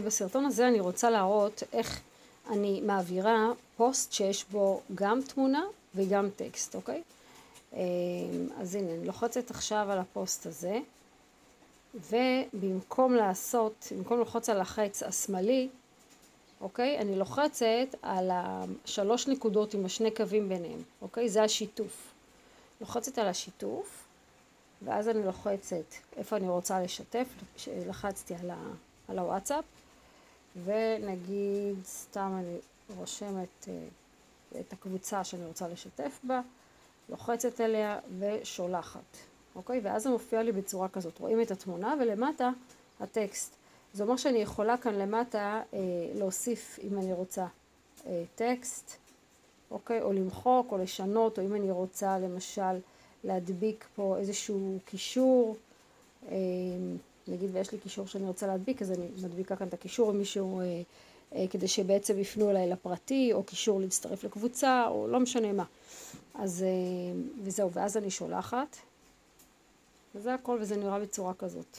בסרטון הזה אני רוצה להראות איך אני מעבירה פוסט שיש בו גם תמונה וגם טקסט, אוקיי? אז הנה, אני לוחצת עכשיו על הפוסט הזה, ובמקום ללחוץ על החץ השמאלי, אוקיי? אני לוחצת על 3 נקודות עם 2 קווים ביניהם, אוקיי? זה השיתוף. לוחצת על השיתוף, ואז אני לוחצת איפה אני רוצה לשתף, לחצתי על הוואטסאפ, ונגיד סתם אני רושמת את הקבוצה שאני רוצה לשתף בה, לוחצת אליה ושולחת, אוקיי? ואז זה מופיע לי בצורה כזאת, רואים את התמונה ולמטה הטקסט. זה אומר שאני יכולה כאן למטה להוסיף אם אני רוצה טקסט, אוקיי? או למחוק או לשנות, או אם אני רוצה למשל להדביק פה איזשהו קישור, נגיד ויש לי קישור שאני רוצה להדביק, אז אני מדביקה כאן את הקישור עם מישהו כדי שבעצם יפנו אליי לפרטי, או קישור להצטרף לקבוצה, או לא משנה מה. אז וזהו, ואז אני שולחת, וזה הכל, וזה נראה בצורה כזאת.